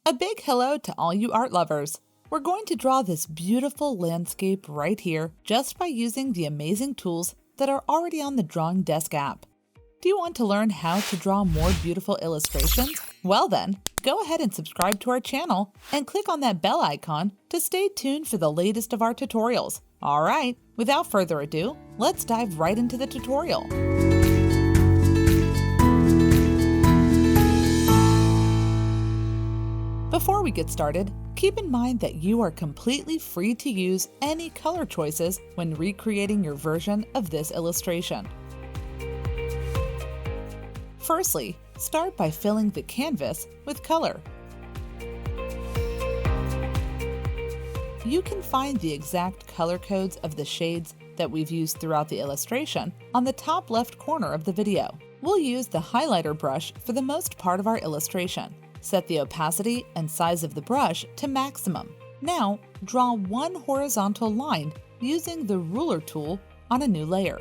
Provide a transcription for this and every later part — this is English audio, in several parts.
A big hello to all you art lovers! We're going to draw this beautiful landscape right here just by using the amazing tools that are already on the Drawing Desk app. Do you want to learn how to draw more beautiful illustrations? Well then, go ahead and subscribe to our channel and click on that bell icon to stay tuned for the latest of our tutorials. Alright, without further ado, let's dive right into the tutorial. Before we get started, keep in mind that you are completely free to use any color choices when recreating your version of this illustration. Firstly, start by filling the canvas with color. You can find the exact color codes of the shades that we've used throughout the illustration on the top left corner of the video. We'll use the highlighter brush for the most part of our illustration. Set the opacity and size of the brush to maximum. Now, draw one horizontal line using the ruler tool on a new layer.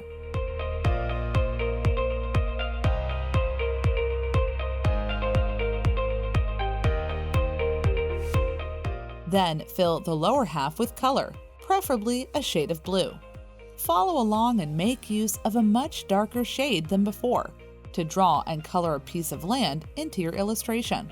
Then fill the lower half with color, preferably a shade of blue. Follow along and make use of a much darker shade than before to draw and color a piece of land into your illustration.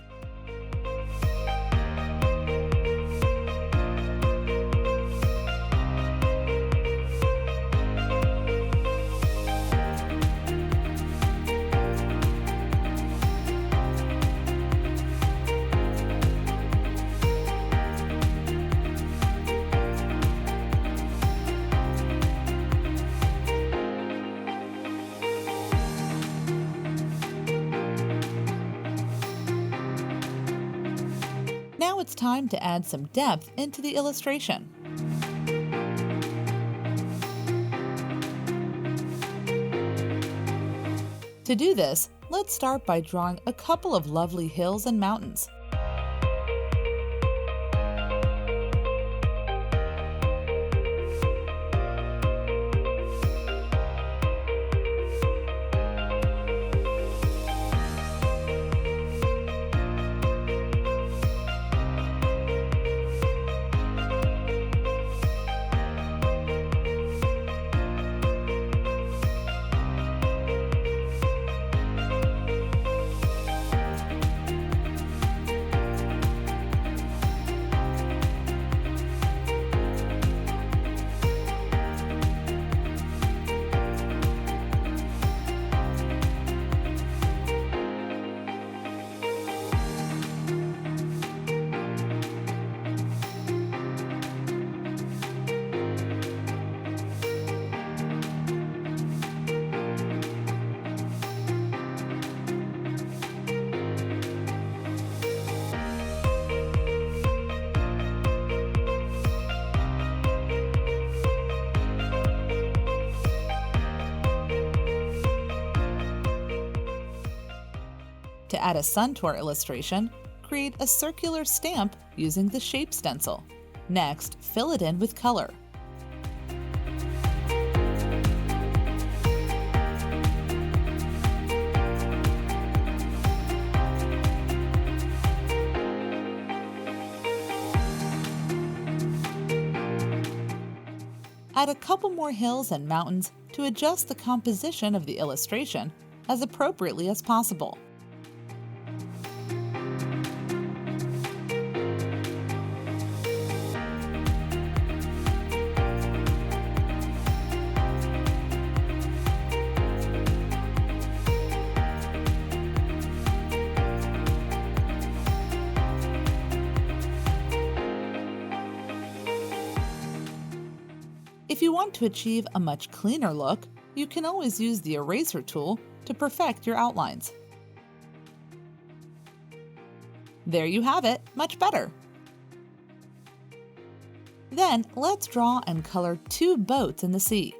Now it's time to add some depth into the illustration. To do this, let's start by drawing a couple of lovely hills and mountains. To add a sun to our illustration, create a circular stamp using the shape stencil. Next, fill it in with color. Add a couple more hills and mountains to adjust the composition of the illustration as appropriately as possible. If you want to achieve a much cleaner look, you can always use the eraser tool to perfect your outlines. There you have it, much better. Then let's draw and color two boats in the sea.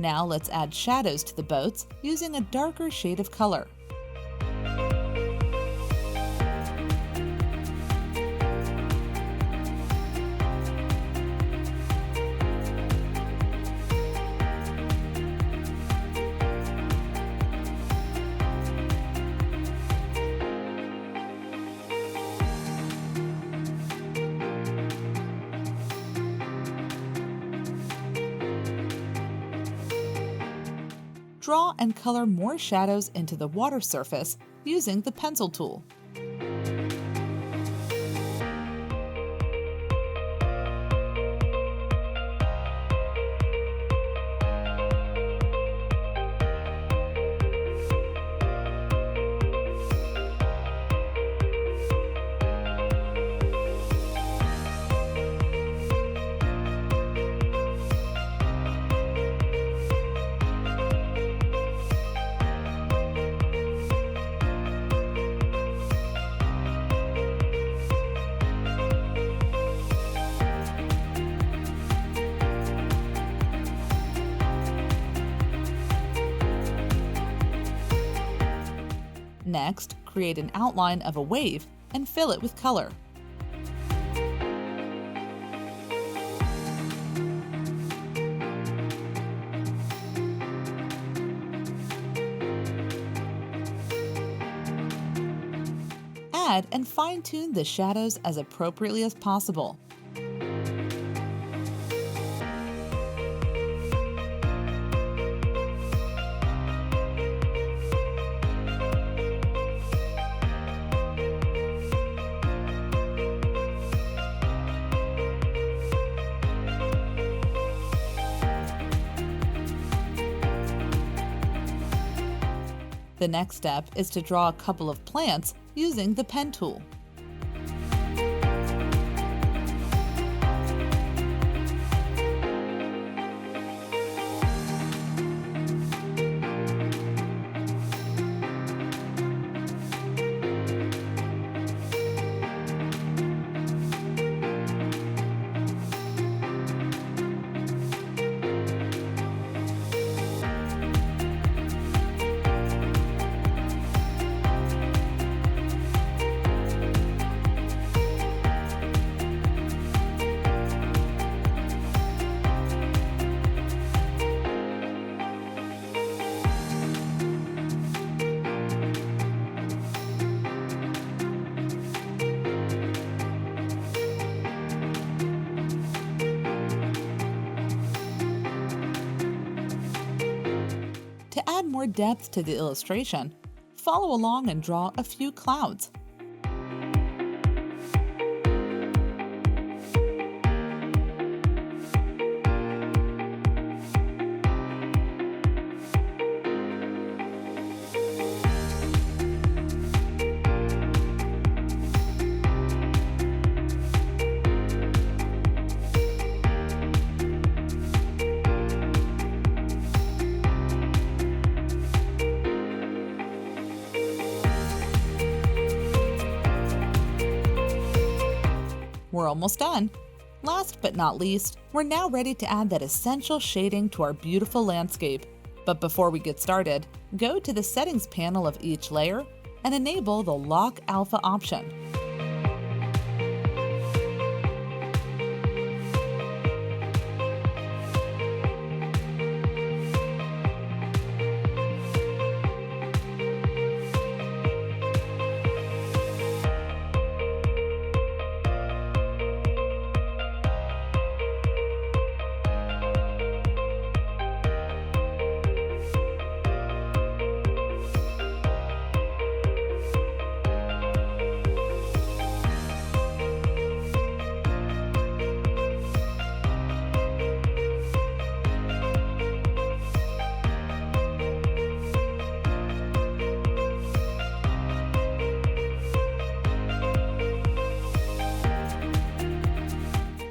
Now let's add shadows to the boats using a darker shade of color. Draw and color more shadows into the water surface using the pencil tool. Next, create an outline of a wave and fill it with color. Add and fine-tune the shadows as appropriately as possible. The next step is to draw a couple of plants using the pen tool. To add more depth to the illustration, follow along and draw a few clouds. We're almost done. Last but not least, we're now ready to add that essential shading to our beautiful landscape. But before we get started, go to the settings panel of each layer and enable the Lock Alpha option.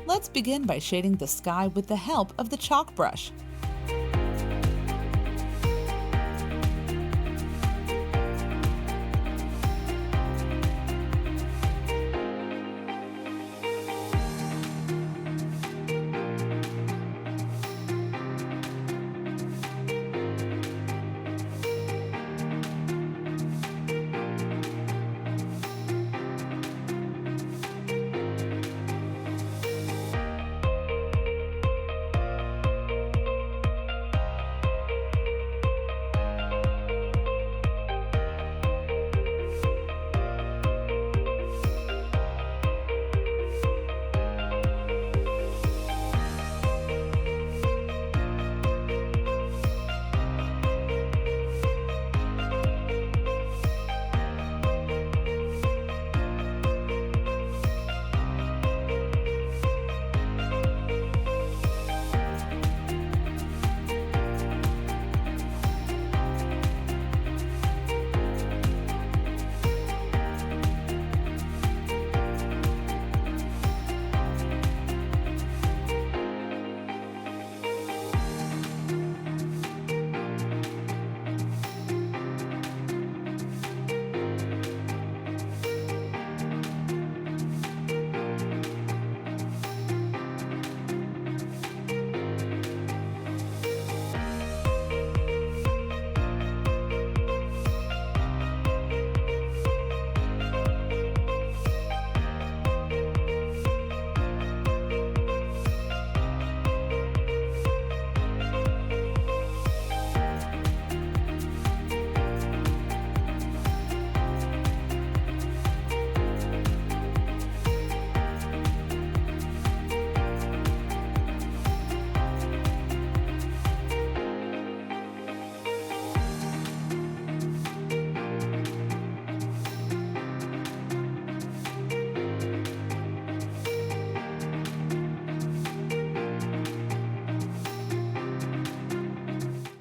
Let's begin by shading the sky with the help of the chalk brush.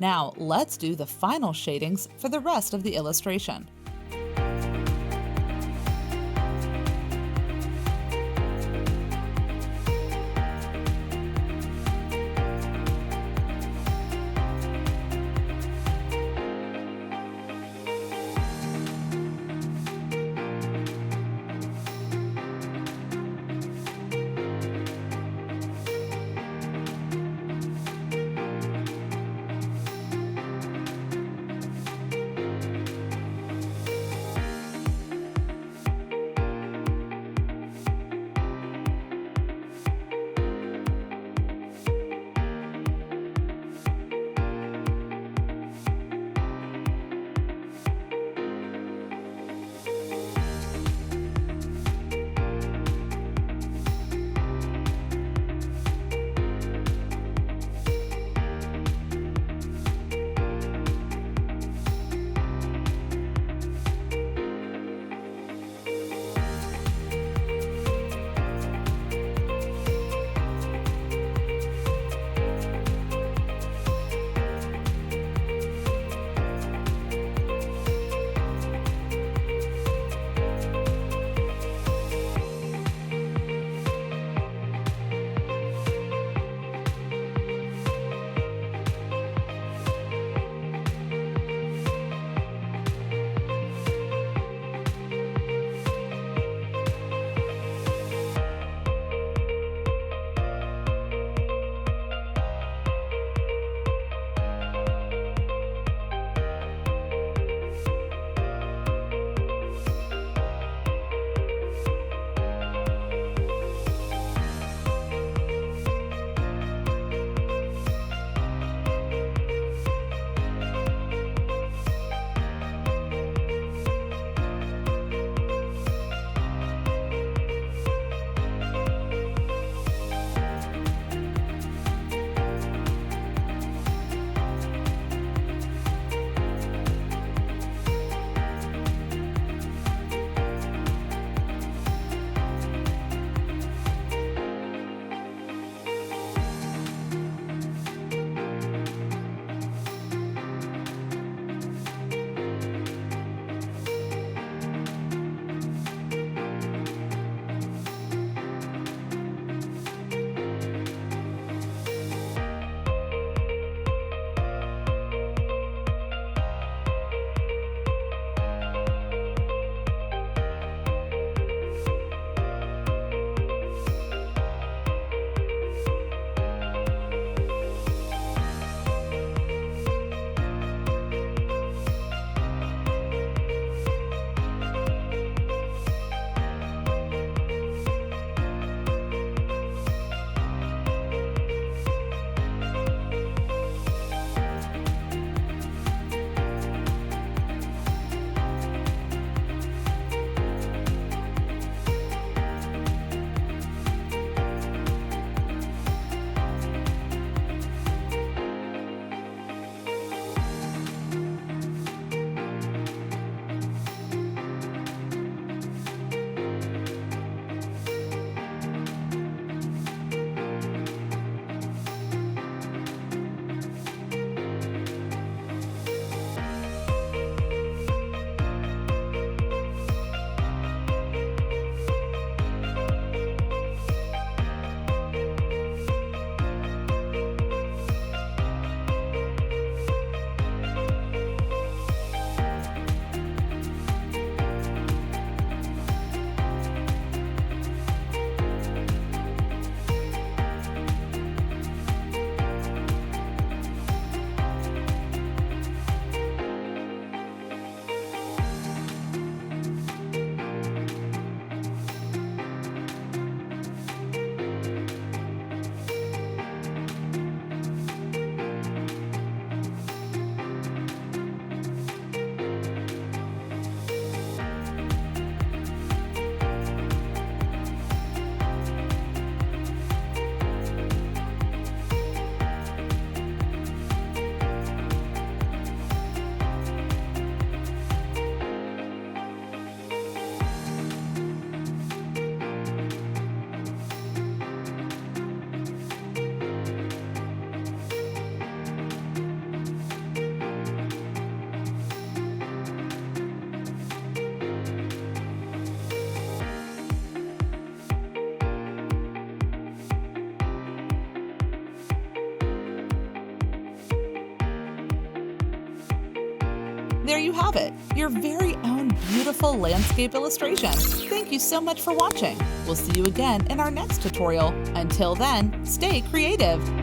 Now let's do the final shadings for the rest of the illustration. there you have it, your very own beautiful landscape illustration. Thank you so much for watching. We'll see you again in our next tutorial. Until then, stay creative.